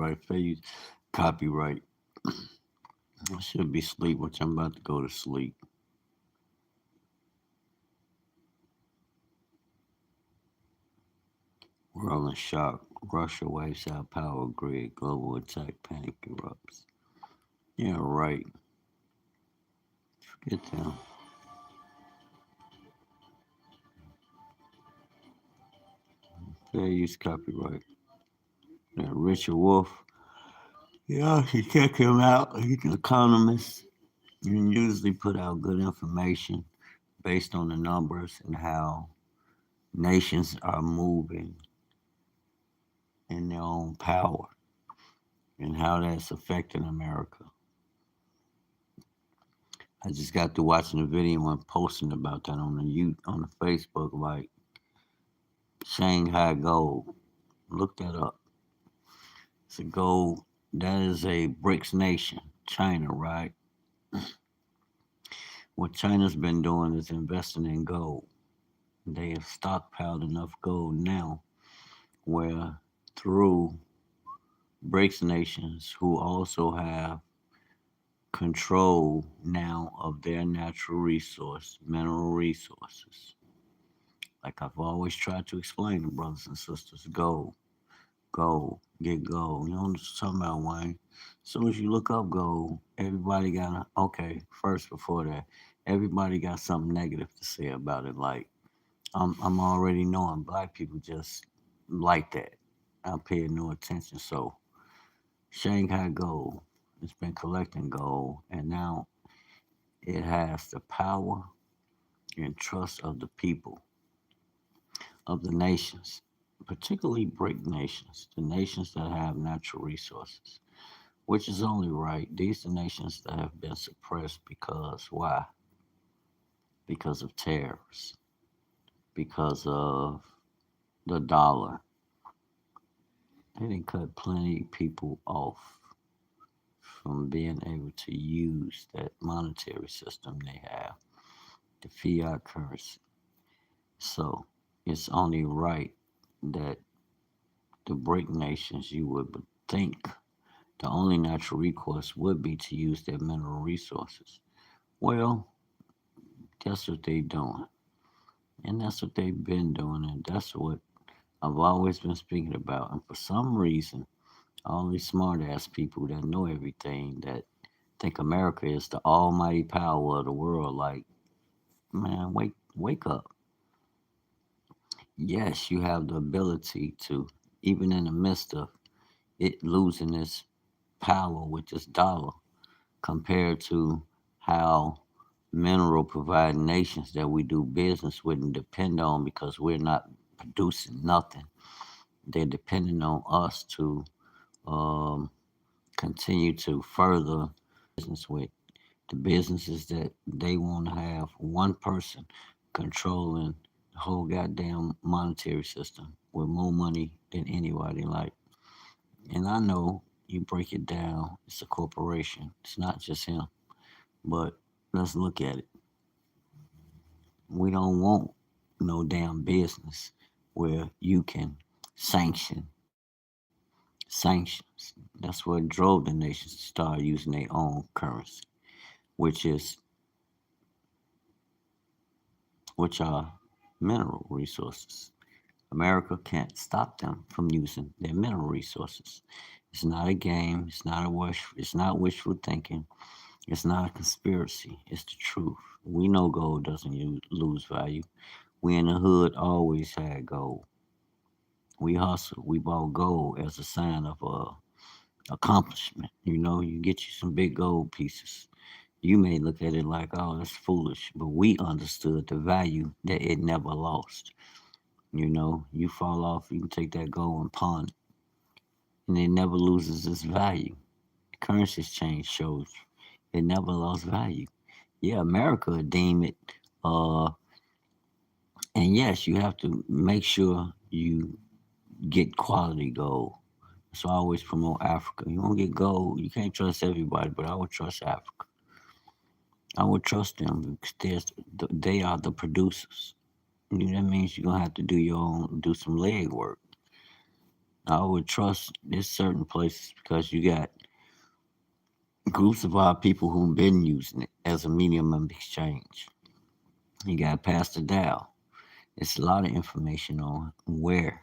Fair use copyright. I should be asleep, which I'm about to go to sleep. World in shock. Russia wipes out power grid. Global attack. Panic erupts. Yeah, right. Forget them. Fair use copyright. Yeah, Richard Wolf. Yeah, you check him out. He's an economist. You usually put out good information based on the numbers and how nations are moving in their own power and how that's affecting America. I just got to watching the video and posting about that on the Facebook, like Shanghai Gold. Look that up. It's a gold. That is a BRICS nation, China, right? What China's been doing is investing in gold. They have stockpiled enough gold now where through BRICS nations who also have control now of their natural resource, mineral resources. Like I've always tried to explain to brothers and sisters, gold, get gold. You know what I'm talking about, Wayne? As soon as you look up gold, everybody got okay, first before that, everybody got something negative to say about it. Like I'm already knowing black people just like that. I pay no attention. So Shanghai Gold has been collecting gold and now it has the power and trust of the people, of the nations, particularly BRIC nations, the nations that have natural resources, which is only right. These are nations that have been suppressed because why? Because of tariffs, because of the dollar. They didn't cut plenty of people off from being able to use that monetary system they have, the fiat currency. So it's only right that the BRIC nations, you would think the only natural recourse would be to use their mineral resources. Well, that's what they're doing. And that's what they've been doing. And that's what I've always been speaking about. And for some reason, all these smart ass people that know everything that think America is the almighty power of the world, like, man, wake up. Yes, you have the ability to, even in the midst of it losing its power with this dollar, compared to how mineral providing nations that we do business with and depend on because we're not producing nothing. They're depending on us to um, continue to further business with the businesses that they want to have one person controlling the whole goddamn monetary system with more money than anybody. Like, and I know you break it down, it's a corporation. It's not just him. But let's look at it. We don't want no damn business where you can sanction sanctions. That's what drove the nations to start using their own currency, which is which are mineral resources. America can't stop them from using their mineral resources. It's not a game. It's not a wish. It's not wishful thinking. It's not a conspiracy. It's the truth. We know gold doesn't lose value. We in the hood always had gold. We hustled. We bought gold as a sign of accomplishment. You know, you get you some big gold pieces. You may look at it like, oh, that's foolish, but we understood the value that it never lost. You know, you fall off, you can take that gold and pawn it, and it never loses its value. Currency exchange shows it never lost value. Yeah, America would deem it, uh, and yes, you have to make sure you get quality gold. So I always promote Africa. You want to get gold, you can't trust everybody, but I would trust Africa. I would trust them because they are the producers. You know, that means you're gonna have to do your own, do some leg work. I would trust this certain places because you got groups of our people who've been using it as a medium of exchange. You got Pastor Dow. It's a lot of information on where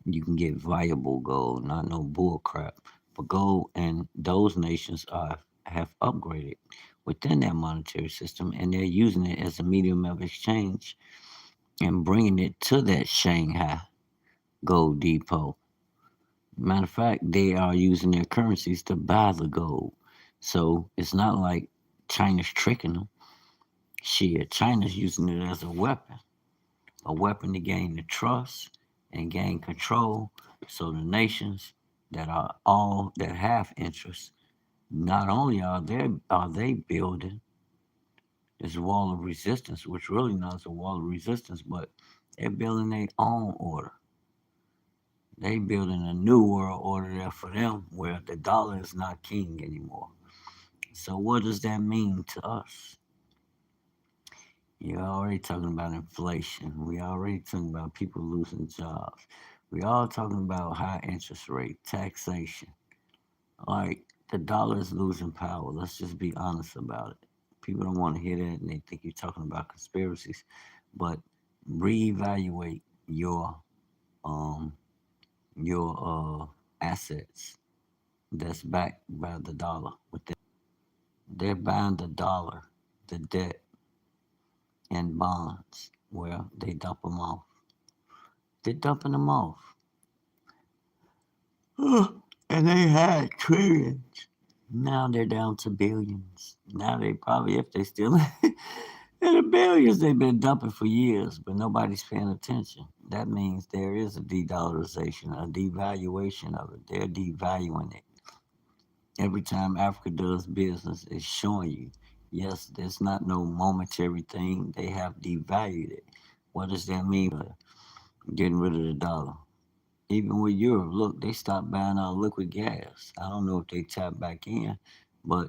you can get viable gold, not no bull crap. But gold and those nations are have upgraded within their monetary system, and they're using it as a medium of exchange and bringing it to that Shanghai gold depot. Matter of fact, they are using their currencies to buy the gold. So it's not like China's tricking them. Shit, China's using it as a weapon to gain the trust and gain control. So the nations that have interest, not only are they building this wall of resistance, which really not is a wall of resistance, but they're building their own order. They building a new world order there for them where the dollar is not king anymore. So what does that mean to us? You're already talking about inflation. We already talking about people losing jobs. We all talking about high interest rate, taxation. Like the dollar is losing power. Let's just be honest about it. People don't want to hear that and they think you're talking about conspiracies. But reevaluate um your assets that's backed by the dollar. They're buying the dollar, the debt, and bonds. Well, they dump them off. They're dumping them off. And they had trillions. Now they're down to billions. Now they probably, if they still in the billions, they've been dumping for years, but nobody's paying attention. That means there is a de-dollarization, a devaluation of it. They're devaluing it. Every time Africa does business, it's showing you, yes, there's not no momentary thing. They have devalued it. What does that mean for getting rid of the dollar? Even with Europe, look, they stopped buying our liquid gas. I don't know if they tapped back in, but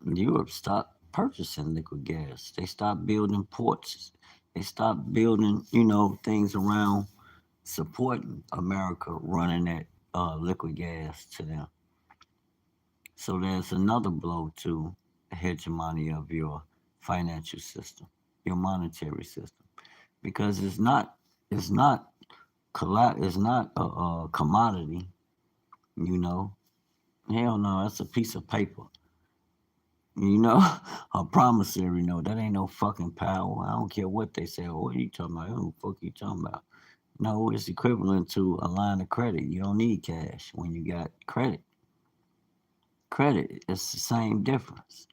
Europe stopped purchasing liquid gas. They stopped building ports. They stopped building, things around supporting America running that liquid gas to them. So there's another blow to the hegemony of your financial system, your monetary system, because it's not it's not a commodity. You know, hell no, that's a piece of paper. You know, a promissory note. That ain't no fucking power. I don't care what they say. What are you talking about? Who the fuck you talking about? No, it's equivalent to a line of credit. You don't need cash when you got credit. Credit, it's the same difference.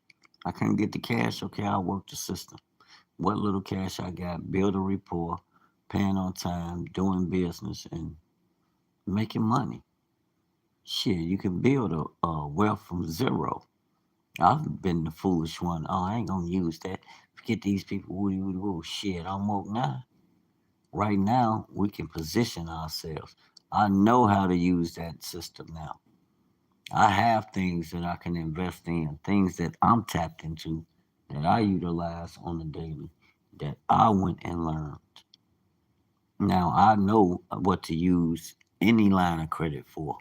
I can't get the cash. Okay, I'll work the system. What little cash I got, build a rapport, paying on time, doing business, and making money. Shit, you can build a wealth from zero. I've been the foolish one. Oh, I ain't gonna use that. Forget these people. Woody, woody, woo. Shit, I'm woke now. Right now, we can position ourselves. I know how to use that system now. I have things that I can invest in, things that I'm tapped into, that I utilize on the daily, that I went and learned. Now I know what to use any line of credit for.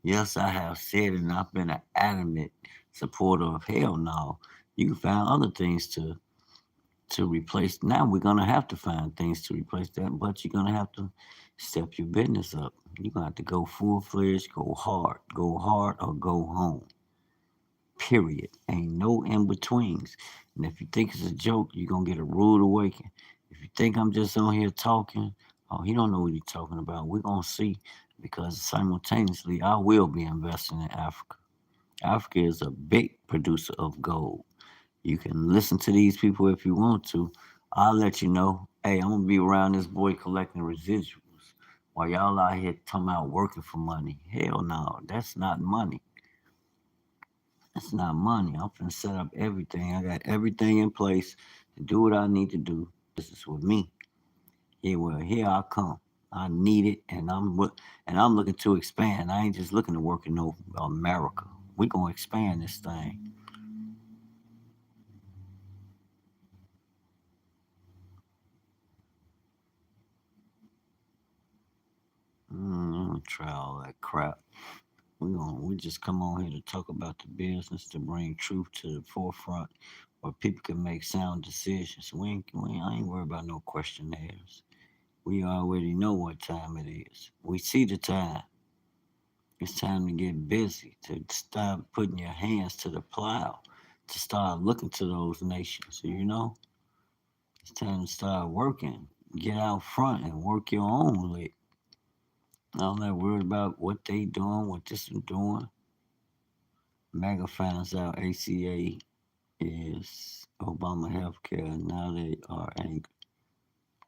Yes, I have said it, and I've been an adamant supporter of hell no. You can find other things to replace. Now we're gonna have to find things to replace that, but you're gonna have to step your business up. You're gonna have to go full fledged, go hard or go home. Period. Ain't no in betweens. And if you think it's a joke, you're gonna get a rude awakening. If you think I'm just on here talking, oh, he don't know what he's talking about. We're gonna see because simultaneously I will be investing in Africa. Africa is a big producer of gold. You can listen to these people if you want to. I'll let you know. Hey, I'm gonna be around this boy collecting residuals while y'all out here talking about working for money. Hell no, that's not money. It's not money. I'm finna set up everything. I got everything in place to do what I need to do. This is with me. Here I come. I need it, and I'm looking to expand. I ain't just looking to work in no America. We gonna expand this thing. don't try all that crap. We just come on here to talk about the business, to bring truth to the forefront, where people can make sound decisions. I ain't worried about no questionnaires. We already know what time it is. We see the time. It's time to get busy, to stop putting your hands to the plow, to start looking to those nations. So, it's time to start working. Get out front and work your own lick. I'm not worried about what they doing, what this is doing. MAGA finds out ACA is Obama healthcare, and now they are angry.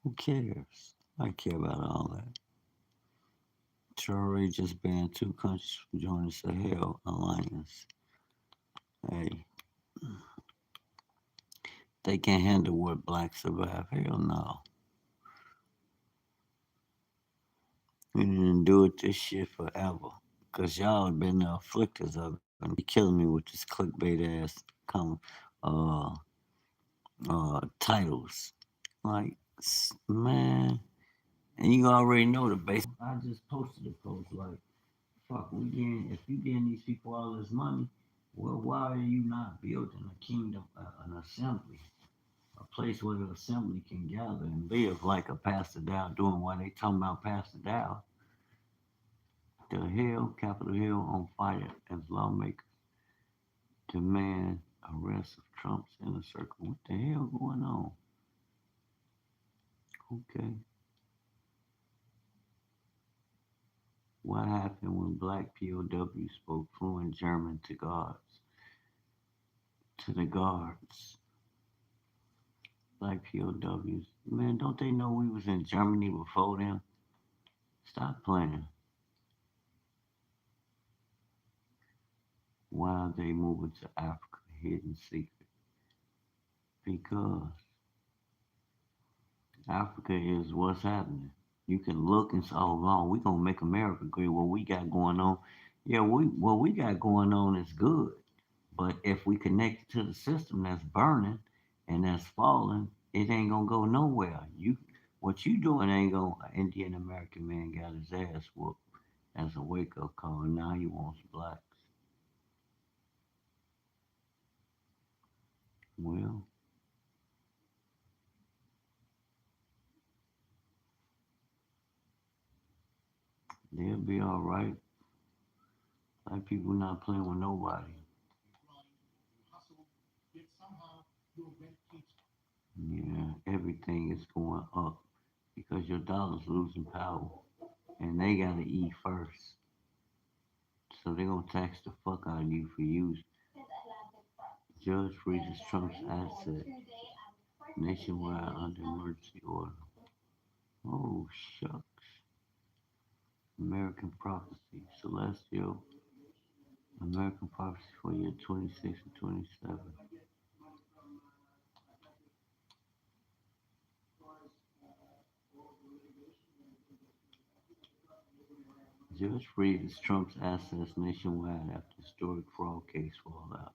Who cares? I care about all that. Traore just banned 2 countries from joining the Sahel Alliance. Hey, they can't handle what blacks survive. Hell no. We didn't do it this shit forever. Cause y'all have been the afflictors of it and be killing me with this clickbait ass uh titles. Like man, and you already know the base. I just posted a post like, fuck, if you getting these people all this money, well, why are you not building a kingdom, an assembly, a place where the assembly can gather and live like a Pastor Dow doing what they talking about Pastor Dow? The Hill, Capitol Hill on fire as lawmakers demand arrest of Trump's inner circle. What the hell going on? Okay. What happened when black POWs spoke fluent German to the guards? Black POWs. Man, don't they know we was in Germany before them? Stop playing. Why are they moving to Africa hidden secret? Because Africa is what's happening. You can look and say, oh, no, we gonna make America great. What we got going on, yeah, what we got going on is good. But if we connect it to the system that's burning and that's falling, it ain't gonna go nowhere. What you doing ain't gonna. An Indian American man got his ass whooped as a wake up call. Now he wants blacks. Well, they'll be all right. Black people not playing with nobody. Yeah, everything is going up because your dollar's losing power, and they gotta eat first. So they're gonna tax the fuck out of you for use. Judge freezes Trump's asset nationwide under emergency order. Oh shucks. American Prophecy, Celestial, American Prophecy for year 26 and 27. Judge freezes Trump's assets nationwide after historic fraud case fallout.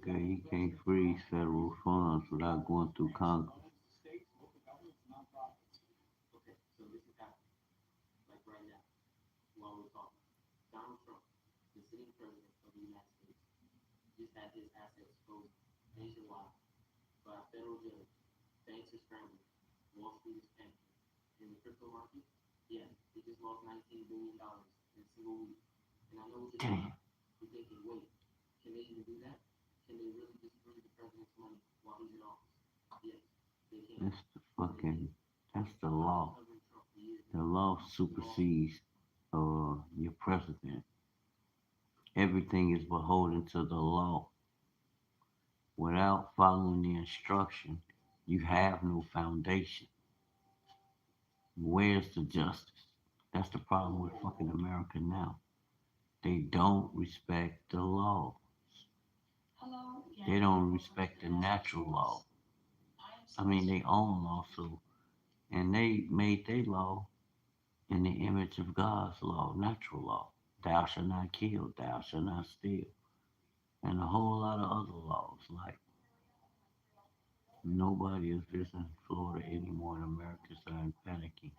Okay, he can't freeze federal funds without going through Congress. Damn. That's the fucking, that's the law. The law supersedes your president. Everything is beholden to the law. Without following the instruction, you have no foundation. Where's the justice? That's the problem with fucking America now. They don't respect the law. They don't respect the natural law. I mean, they own law, so, and they made their law. in the image of God's law, natural law. Thou shalt not kill, thou shalt not steal, and a whole lot of other laws. Like nobody is visiting Florida anymore, and Americans are panicking.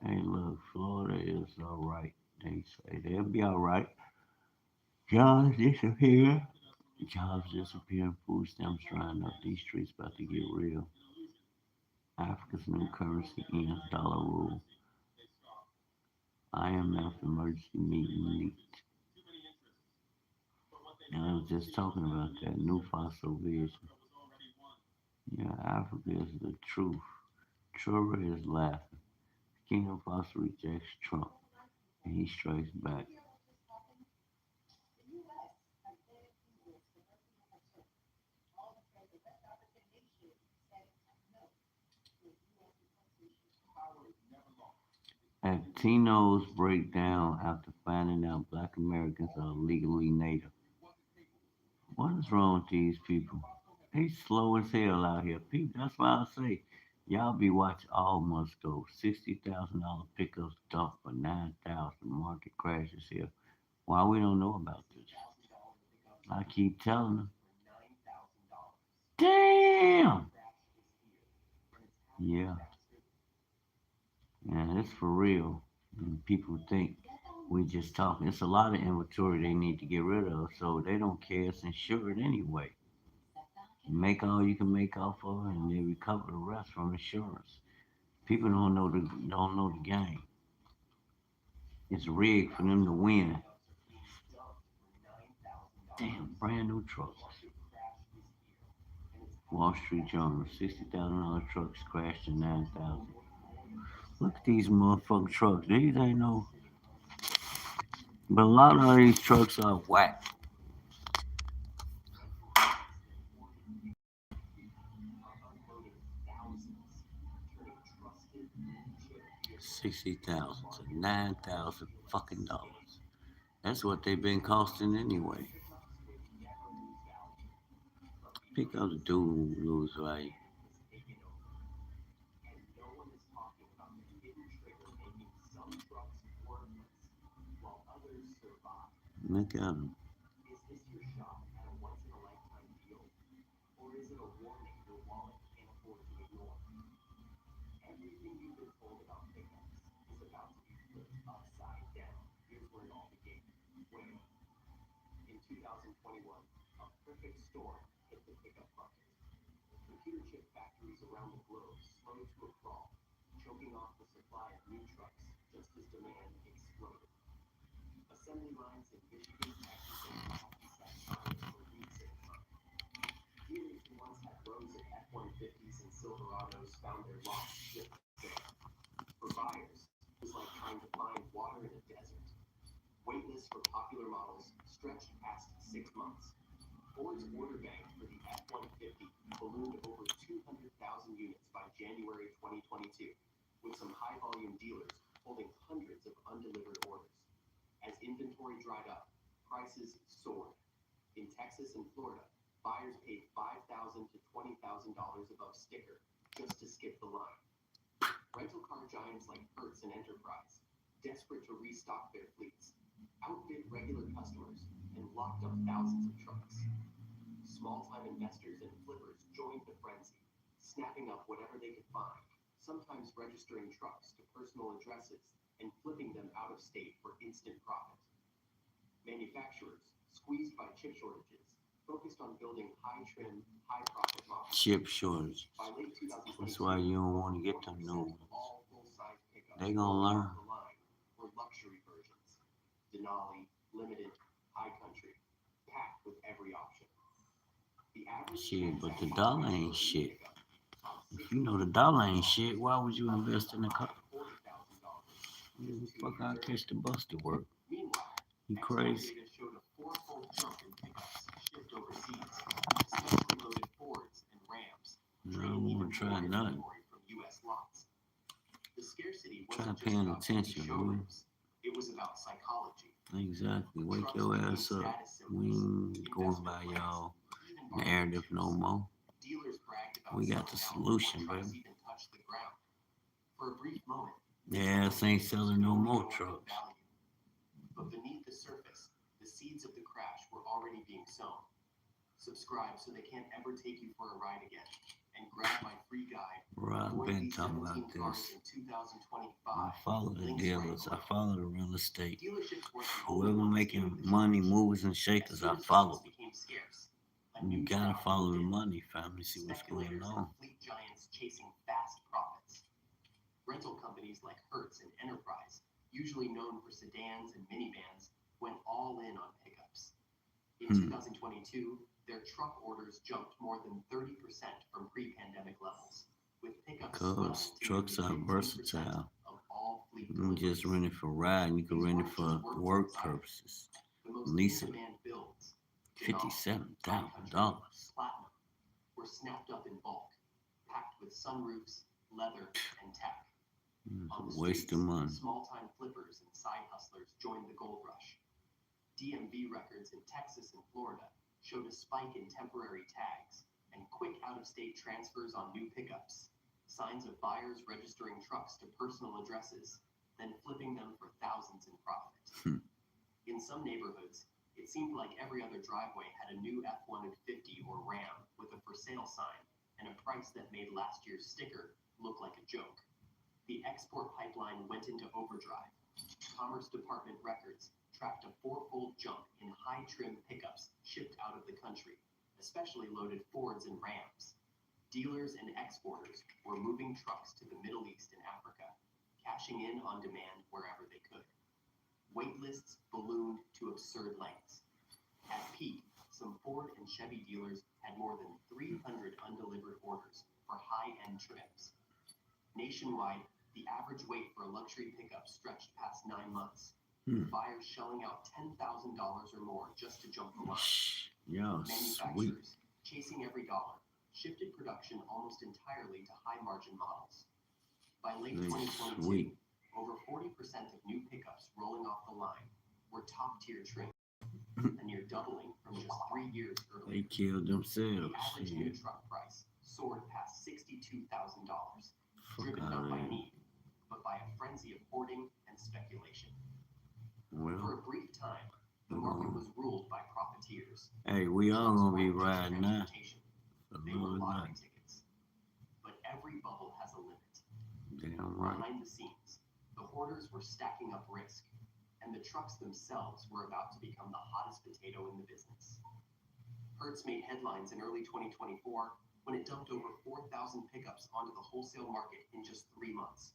Hey, look, Florida is all right. They say they'll be all right. Jobs disappear. Jobs disappearing. Food stamps drying up. These streets about to get real. Africa's new currency ends. Dollar rule. IMF emergency meeting leaked. And I was just talking about that new fossil vision. Yeah, Africa is the truth. Trevor is laughing. King of Fossil rejects Trump, and he strikes back. Latinos break down after finding out Black Americans are legally native. What is wrong with these people? They slow as hell out here. People, that's why I say, y'all be watching all must go. $60,000 pickups dumped for 9,000. Market crashes here. Why we don't know about this? I keep telling them, damn. Yeah, and it's for real. And people think we just talking. It's a lot of inventory they need to get rid of, so they don't care. It's insured anyway. You make all you can make off of it, and they recover the rest from insurance. People don't know the game. It's rigged for them to win. Damn, brand new trucks. Wall Street Journal, $60,000 trucks crashed to 9,000. Look at these motherfucking trucks. These ain't no. But a lot of these trucks are whack. 60,000 to 9,000 fucking dollars. That's what they've been costing anyway. Pick up the dude who lose right. Look at him. Chip shortage. That's why you don't want to get them new ones. They gonna learn. Shit, but the dollar ain't shit. If you know the dollar ain't shit, why would you invest in a car? Fuck, I'll catch the bus to work. You crazy? I don't want to try nothing. Try paying attention, boy. Exactly. Wake your ass up. We ain't going by y'all narrative no more. We got the solution, baby. Yeah, this ain't selling no more trucks. But beneath the surface, the seeds of the crash were already being sown. Subscribe so they can't ever take you for a ride again. And grab my free guide, Bro, I've Avoid been these talking about 17 cars this. in I 2025. follow the Links right dealers. I below. follow the real estate. Dealerships weren't the only Whoever ones making feeling the money, shortage. movers and As shakers, soon I as rentals follow. became scarce, a You new gotta crowd follow moved the in. money, family. See what's going Speculators and on. fleet giants chasing fast profits. Rental companies like Hertz and Enterprise, usually known for sedans and minivans, went all in on pickups. In Hmm. 2022, their truck orders jumped more than 30% from pre-pandemic levels, with pickups swelling Cause to trucks nearly are 15% versatile. of all fleet You can just deliveries. rent it for riding. You can These rent it weren't just for work work trucks either. purposes. The most Lease it. in-demand builds, Denali, $57,000. High Country, Platinum, were snapped up in bulk, packed with sunroofs, leather, and tech. On the It's a waste streets, of money. small-time flippers and side hustlers joined the gold rush. DMV records in Texas and Florida showed a spike in temporary tags and quick out-of-state transfers on new pickups, signs of buyers registering trucks to personal addresses, then flipping them for thousands in profit. Hmm. In some neighborhoods, it seemed like every other driveway had a new F-150 or Ram with a for sale sign and a price that made last year's sticker look like a joke. The export pipeline went into overdrive. Commerce Department records tracked a fourfold jump in high-trim pickups shipped out of the country, especially loaded Fords and Rams. Dealers and exporters were moving trucks to the Middle East and Africa, cashing in on demand wherever they could. Wait lists ballooned to absurd lengths. At peak, some Ford and Chevy dealers had more than 300 undelivered orders for high-end trims. Nationwide, the average wait for a luxury pickup stretched past 9 months, with buyers shelling out $10,000 or more just to jump the line. Yo, sweet. Manufacturers, chasing every dollar, shifted production almost entirely to high-margin models. By late 2022, Sweet. over 40% of new pickups rolling off the line were top-tier trims, a near doubling from just 3 years They earlier. killed The themselves. average new Shit. truck price soared past $62,000, Fuck driven out not of by there. need, but by a frenzy of hoarding and speculation. For Well, a brief time, the we're market gonna. was ruled by profiteers. Hey, we all Trucks gonna be weren't just riding now. transportation, For they were another lottery night. tickets. But every bubble has a limit. Damn right. Behind the scenes, the hoarders were stacking up risk, and the trucks themselves were about to become the hottest potato in the business. Hertz made headlines in early 2024 when it dumped over 4,000 pickups onto the wholesale market in just 3 months.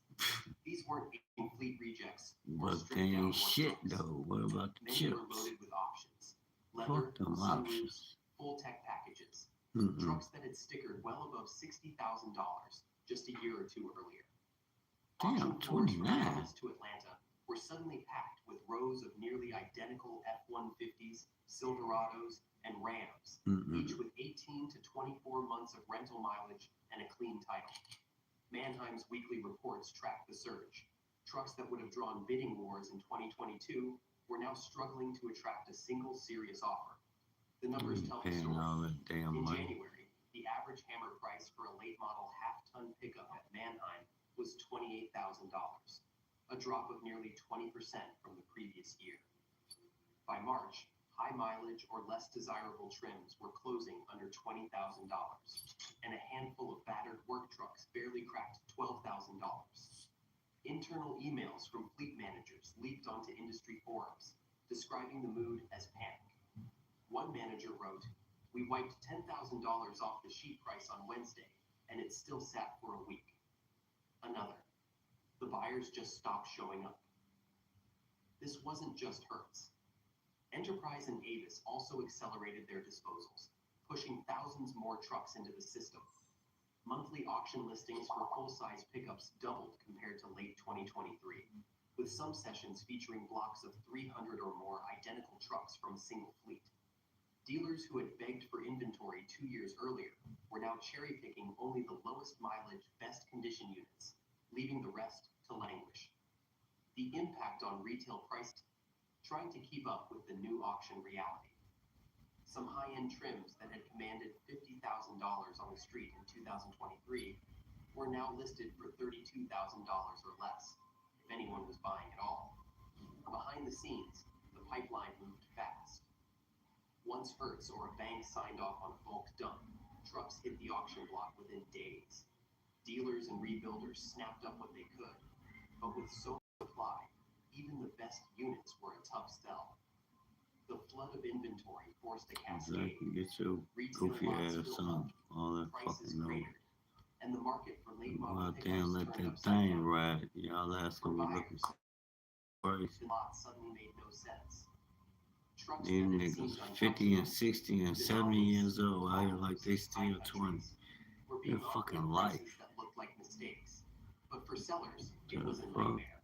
These weren't fleet rejects or But they stripped down ain't work shit trucks. though. What about the Many were chips? loaded with options: leather, Fuck them sunroofs, options. full tech packages, Mm-mm. trucks that had stickered well above $60,000 just a year or two earlier. Damn, Auction floors from 29. Dallas to Atlanta were suddenly packed with rows of nearly identical F-150s, Silverados, and Rams, each Mm-mm. with 18 to 24 months of rental mileage and a clean title. Mannheim's weekly reports tracked the surge. Trucks that would have drawn bidding wars in 2022 were now struggling to attract a single serious offer. The numbers You tell the paying story. all that damn In money. January, the average hammer price for a late model half-ton pickup at Mannheim was $28,000, a drop of nearly 20% from the previous year. By March, high mileage or less desirable trims were closing under $20,000, and a handful of battered work trucks barely cracked $12,000. Internal emails from fleet managers leaked onto industry forums, describing the mood as panic. One manager wrote, "We wiped $10,000 off the sheet price on Wednesday, and it still sat for a week." Another, "The buyers just stopped showing up." This wasn't just Hertz. Enterprise and Avis also accelerated their disposals, pushing thousands more trucks into the system. Monthly auction listings for full-size pickups doubled compared to late 2023, with some sessions featuring blocks of 300 or more identical trucks from a single fleet. Dealers who had begged for inventory 2 years earlier were now cherry-picking only the lowest mileage, best condition units, leaving the rest to languish. The impact on retail prices, trying to keep up with the new auction reality. Some high-end trims that had commanded $50,000 on the street in 2023 were now listed for $32,000 or less. if anyone was buying at all. Behind the scenes, the pipeline moved fast. Once Hertz or a bank signed off on a bulk dump, trucks hit the auction block within days. Dealers and rebuilders snapped up what they could, but with so much supply, even the best units were a tough sell. The flood of inventory forced a cascade. Exactly. Get your Retail goofy lots ass filled on up, all that prices fucking noise. cratered, and the market for late Go model out there and pickups let turned that upside thing down. ride. Y'all ass For gonna be looking buyers, crazy. the lot suddenly made no sense. Trucks These that had niggas seemed 50 and untouchable, 60 and 70 years old out here like they still 20. were Their being offered fucking at life. prices that looked like mistakes. But for sellers, it The was a fuck? nightmare.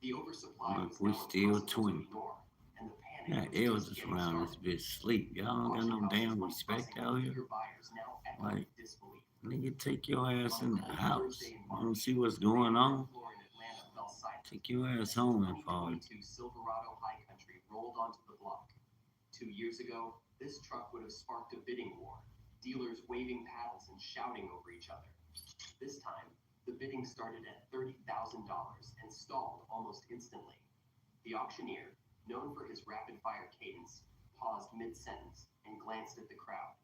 The oversupply Look, was we now still impossible 20. to ignore, and the Yeah, panic it was was just just getting around this started. bitch sleep. Y'all don't got no Auction houses damn once respect buzzing out with here. eager buyers now echoed Like, with disbelief. nigga, take your ass On in a the cold house. Thursday in You don't March, see what's the going ground on? floor in Atlanta fell silent Take your ass as the home and party. 2022 Silverado High Country rolled onto the block. 2 years ago, this truck would have sparked a bidding war, dealers waving paddles and shouting over each other. This time, the bidding started at $30,000 and stalled almost instantly. The auctioneer, known for his rapid-fire cadence, paused mid-sentence and glanced at the crowd.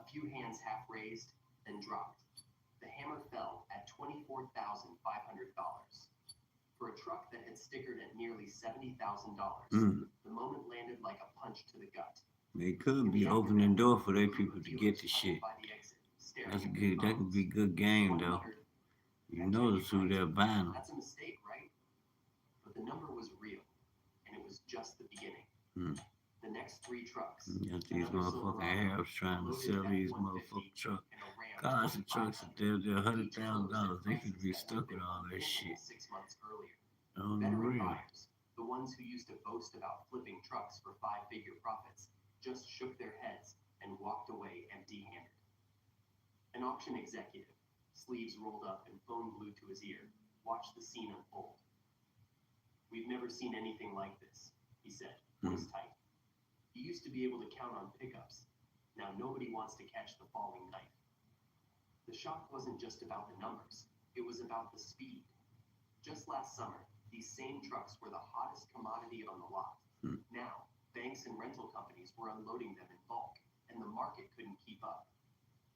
A few hands half raised, then dropped. The hammer fell at $24,500. For a truck that had stickered at nearly $70,000, the moment landed like a punch to the gut. They could be opening the door for their people to get the shit. That's good. That could be good game though. You notice who they're buying them. That's a mistake, right? But the number was real, and it was just the beginning. The next 3 trucks. Got these motherfucking Arabs trying to sell these motherfucking trucks. Cars and trucks are they're $100,000. They could be stuck with all that shit. 6 months earlier. On the Veteran real. buyers, the ones who used to boast about flipping trucks for 5-figure profits, just shook their heads and walked away empty-handed. An auction executive, sleeves rolled up and phone glued to his ear, watched the scene unfold. "We've never seen anything like this," he said, voice tight. "You used to be able to count on pickups. Now nobody wants to catch the falling knife." The shock wasn't just about the numbers, it was about the speed. Just last summer, these same trucks were the hottest commodity on the lot. Now, banks and rental companies were unloading them in bulk, and the market couldn't keep up.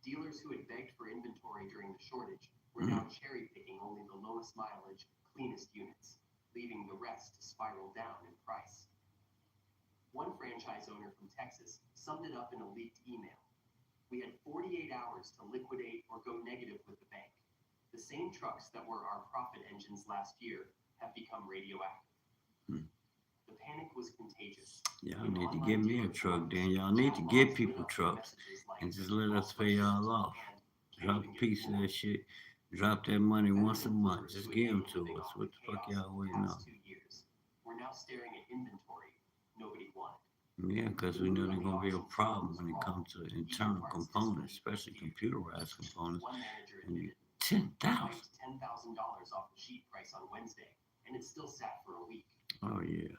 Dealers who had begged for inventory during the shortage were now cherry-picking only the lowest mileage, cleanest units, leaving the rest to spiral down in price. One franchise owner from Texas summed it up in a leaked email. "We had 48 hours to liquidate or go negative with the bank. The same trucks that were our profit engines last year have become radioactive." The panic was contagious. Y'all need to give me a truck then. Y'all need to give people trucks and just let us pay y'all off. Drop a piece of that shit. Drop that money once a month. Just give them to us. What the fuck y'all waiting on? 2 years. We're now staring at inventory nobody wanted. Yeah, because we know there's going to be a problem when it comes to internal components, especially computerized components. One manager And you admitted, 10,000. "Wiped $10,000 off the sheet price on Wednesday, and it still sat for a week." Oh, yeah.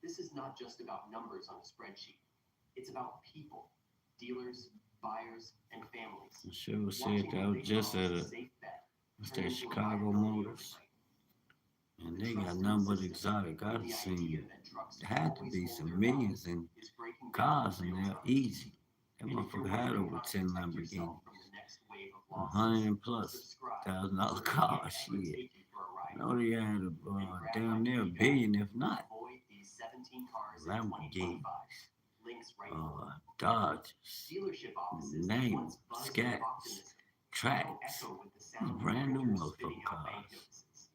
This is not just about numbers on a spreadsheet. It's about people, dealers, buyers, and families. I sure said watching that. I what was they just thought at was a, safe bet what's turn that, into a Chicago liability Motors. overnight. And The they got trusted nothing but system, exotic. I've the seen idea it. that trucks There had to always be hold some their millions value, in is breaking down cars in in real there time. easy. That And if you're motherfucker had wondering over how to 10 protect yourself Lamborghini. from the next wave of 100 losses, and plus subscribe $1,000 so we car. can't ever Shit. take you for a ride. I know they had And a grab damn my near a free guide. billion, if not. Avoid these 17 cars in Lamborghini. 2025. Links right below. Dodge, Dealership offices name, once buzzed with Scats, optimism now Tracks. echo with the These sound of brand new printers spitting motherfucking out bank cars. notices.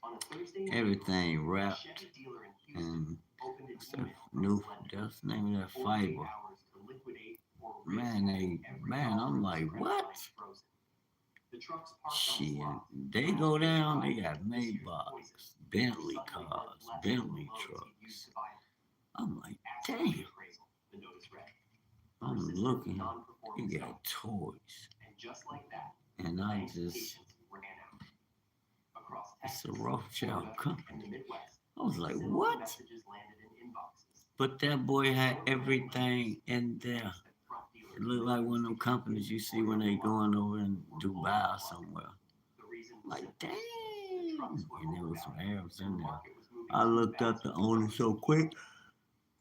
On a Thursday in Everything April, a wrapped Chevy dealer in Houston and opened an what's that email from new, its lender. that's the name of that 48 fiber. hours to liquidate or risk Man, having every man, dollar I'm of like, his credit what? line frozen. The trucks parked on Shit, slot. they go down, they got This year's Maybachs, poison. Bentley Suddenly cars, meant less than Bentley the loans he used trucks. to buy them. I'm like, Ask for the damn. appraisal, the notice read. I'm Persistent looking, non-performance he note. got toys. And just like that, And the I bank's just, patience ran out. Across it's a Texas, Rothschild Florida, company. and the Midwest, I was like, similar what? messages landed in inboxes. But that boy had everything in there. Banks that front dealers It looked like one of them companies you see when they going over in Dubai or somewhere. The reason was Like, simple. damn, trucks were And there was some overvalued, Arabs and in the there. market was moving I too looked up fast the to owner cover so the quick. slowdown.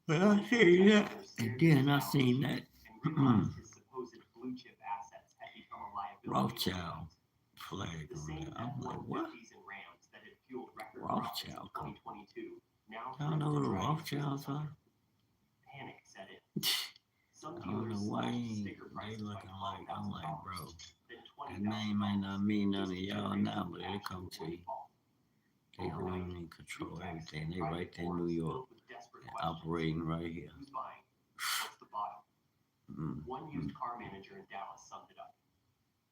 But The I local seen jet that. owner And stared at his then I balance seen sheet that and realized his supposed blue chip assets had become a liability Rothschild overnight. flag The on same there. I'm like, what? F-150s and Rams that had fueled record profits in Rothschild company. 2022 now Y'all threatened know to who the drive his Rothschilds business are? under. Panic set in. Some I don't know dealers why slashed they sticker prices by looking like, I'm like, $12,000, bro, then that name might $20,000, not mean none just of to y'all generate now, some but it cash come to to you. windfall. They Overnight, own and control group texts everything. and They right private there in New forums York, filled with desperate and questions. operating right here. Who's buying? What's the bottom? One used car manager in Dallas summed it up.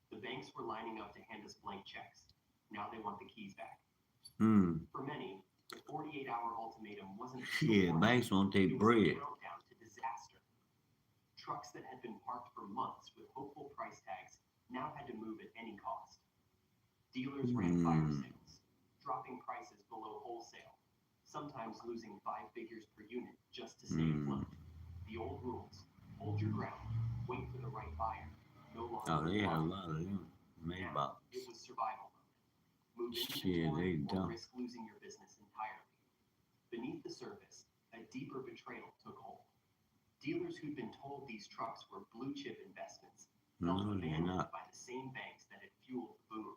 The banks were lining up to hand us blank checks. Now they want the keys back. For many, the 48-hour ultimatum wasn't just a Yeah, warning, banks want their it was a bread. countdown to disaster. Trucks that had been parked for months with hopeful price tags now had to move at any cost. Dealers ran fire sales, dropping prices below wholesale, sometimes losing 5 figures per unit just to stay afloat. The old rules: hold your ground, wait for the right buyer. No longer Oh, they had a apply. lot of them. Now Maybach. it was survival mode. Move Shit, inventory they or dumb. risk losing your business entirely. Beneath the surface, a deeper betrayal took hold. Dealers who'd been told these trucks were blue chip investments felt No, they're abandoned not. by the same banks that had fueled the boom.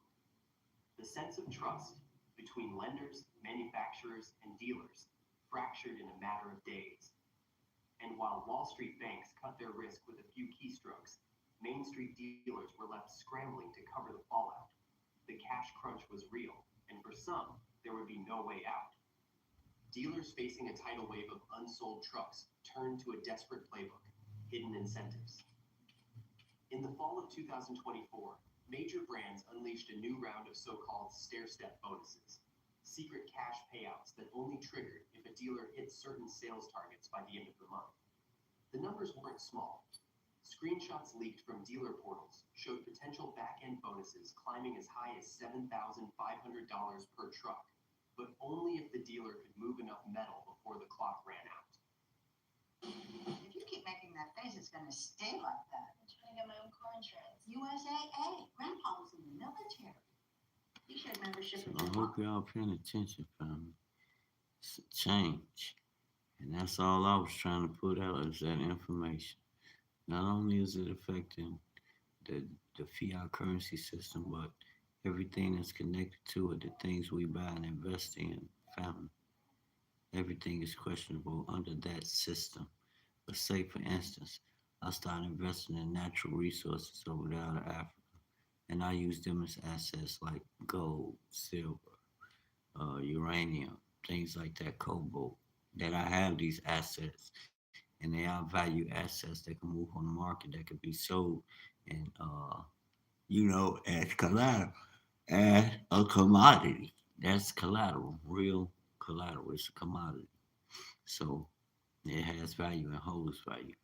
The sense of trust between lenders, manufacturers, and dealers fractured in a matter of days. And while Wall Street banks cut their risk with a few keystrokes, Main Street dealers were left scrambling to cover the fallout. The cash crunch was real, and for some, there would be no way out. Dealers facing a tidal wave of unsold trucks turned to a desperate playbook: hidden incentives. In the fall of 2024, major brands unleashed a new round of so-called stair-step bonuses, secret cash payouts that only triggered if a dealer hit certain sales targets by the end of the month. The numbers weren't small. Screenshots leaked from dealer portals showed potential back-end bonuses climbing as high as $7,500 per truck, but only if the dealer could move enough metal before the clock ran out. If you keep making that face, it's going to stay like that. I'm trying to get my own car insurance. USAA. Grandpa was in the military. You should have membership So with I your hope mom. y'all paying attention, family. It's a change. And that's all I was trying to put out is that information. Not only is it affecting the, the fiat currency system, but everything that's connected to it, the things we buy and invest in, family. Everything is questionable under that system. But say, for instance, I start investing in natural resources over there out of Africa, and I use them as assets like gold, silver, uranium, things like that, cobalt. That I have these assets, and they are value assets that can move on the market that could be sold, and as collateral, as a commodity. That's collateral, real collateral. It's a commodity, so it has value and holds value.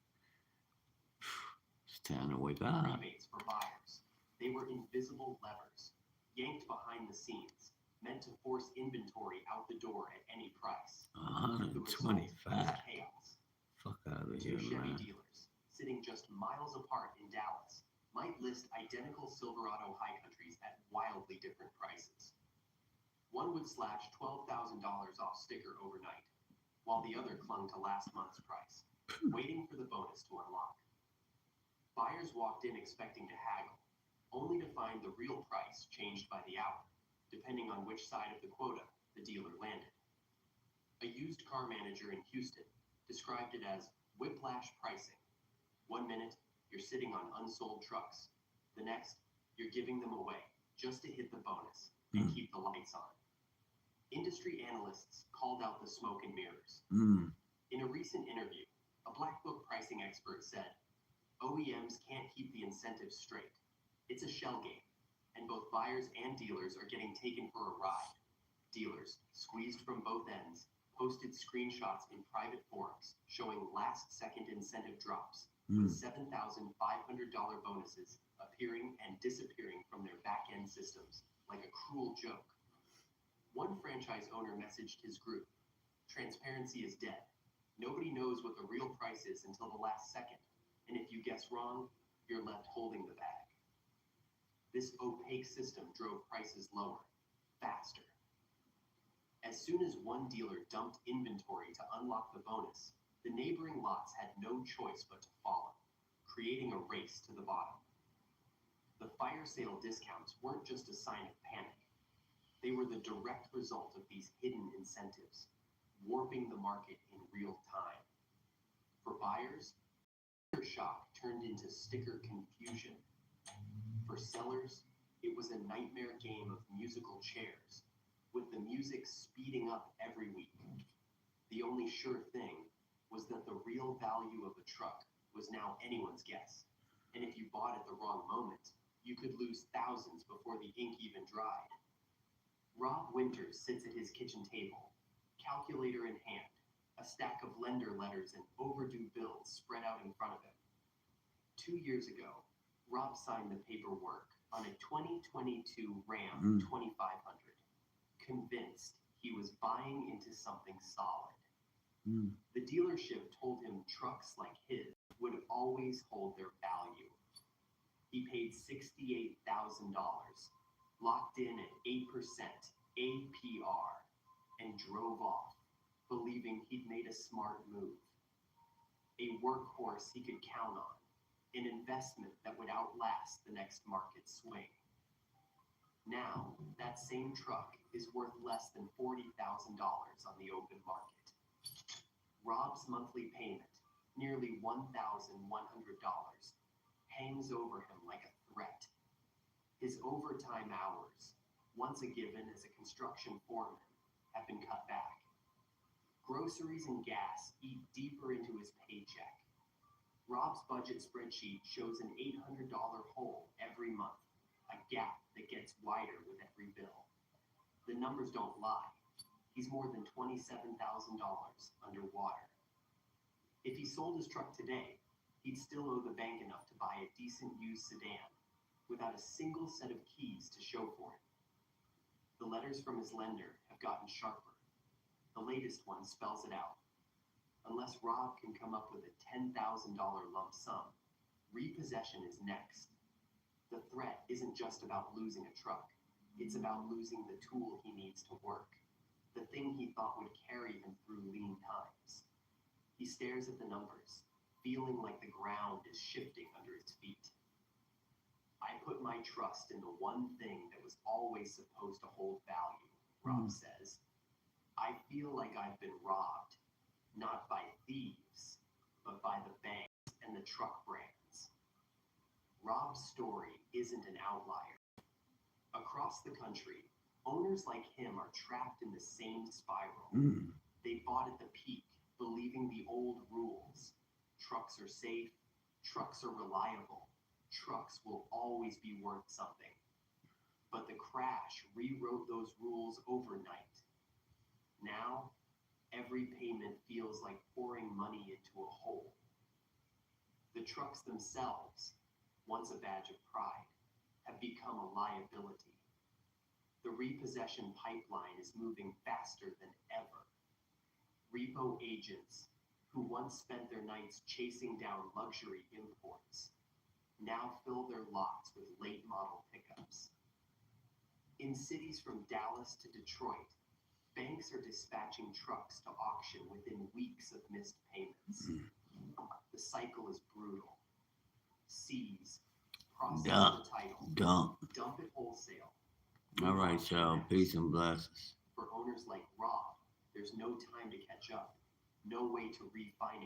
It's time to wake up. Rebates for buyers. They were invisible levers, yanked behind the scenes, meant to force inventory out the door at any price. The result was 125. chaos. Fuck out of Two here, Chevy man. dealers, sitting just miles apart in Dallas, might list identical Silverado High Countries at wildly different prices. One would slash $12,000 off sticker overnight, while the other clung to last month's price, waiting for the bonus to unlock. Buyers walked in expecting to haggle, only to find the real price changed by the hour, depending on which side of the quota the dealer landed. A used car manager in Houston described it as whiplash pricing. 1 minute, you're sitting on unsold trucks. The next, you're giving them away just to hit the bonus and keep the lights on. Industry analysts called out the smoke and mirrors. In a recent interview, a Black Book pricing expert said, OEMs can't keep the incentives straight. It's a shell game, and both buyers and dealers are getting taken for a ride. Dealers, squeezed from both ends, posted screenshots in private forums showing last-second incentive drops, with $7,500 bonuses appearing and disappearing from their back-end systems like a cruel joke. One franchise owner messaged his group, "Transparency is dead. Nobody knows what the real price is until the last second, and if you guess wrong, you're left holding the bag." This opaque system drove prices lower, faster, As soon as one dealer dumped inventory to unlock the bonus, the neighboring lots had no choice but to follow, creating a race to the bottom. The fire sale discounts weren't just a sign of panic. They were the direct result of these hidden incentives, warping the market in real time. For buyers, sticker shock turned into sticker confusion. For sellers, it was a nightmare game of musical chairs, with the music speeding up every week. The only sure thing was that the real value of a truck was now anyone's guess, and if you bought at the wrong moment, you could lose thousands before the ink even dried. Rob Winters sits at his kitchen table, calculator in hand, a stack of lender letters and overdue bills spread out in front of him. 2 years ago, Rob signed the paperwork on a 2022 Ram 2500, convinced he was buying into something solid. The dealership told him trucks like his would always hold their value. He paid $68,000, locked in at 8% APR, and drove off, believing he'd made a smart move. A workhorse he could count on, an investment that would outlast the next market swing. Now, that same truck is worth less than $40,000 on the open market. Rob's monthly payment, nearly $1,100, hangs over him like a threat. His overtime hours, once a given as a construction foreman, have been cut back. Groceries and gas eat deeper into his paycheck. Rob's budget spreadsheet shows an $800 hole every month, a gap that gets wider with every bill. The numbers don't lie. He's more than $27,000 underwater. If he sold his truck today, he'd still owe the bank enough to buy a decent used sedan without a single set of keys to show for it. The letters from his lender have gotten sharper. The latest one spells it out. Unless Rob can come up with a $10,000 lump sum, repossession is next. The threat isn't just about losing a truck. It's about losing the tool he needs to work, the thing he thought would carry him through lean times. He stares at the numbers, feeling like the ground is shifting under his feet. I put my trust in the one thing that was always supposed to hold value, Rob says. I feel like I've been robbed, not by thieves, but by the banks and the truck brands. Rob's story isn't an outlier. Across the country, owners like him are trapped in the same spiral. They bought at the peak, believing the old rules. Trucks are safe, trucks are reliable, trucks will always be worth something. But the crash rewrote those rules overnight. Now, every payment feels like pouring money into a hole. The trucks themselves, once a badge of pride, have become a liability. The repossession pipeline is moving faster than ever. Repo agents, who once spent their nights chasing down luxury imports, now fill their lots with late model pickups. In cities from Dallas to Detroit, banks are dispatching trucks to auction within weeks of missed payments. The cycle is brutal. Seize, process the title, dump it wholesale. All right, y'all. Peace and blessings. For owners like Rob, there's no time to catch up, no way to refinance.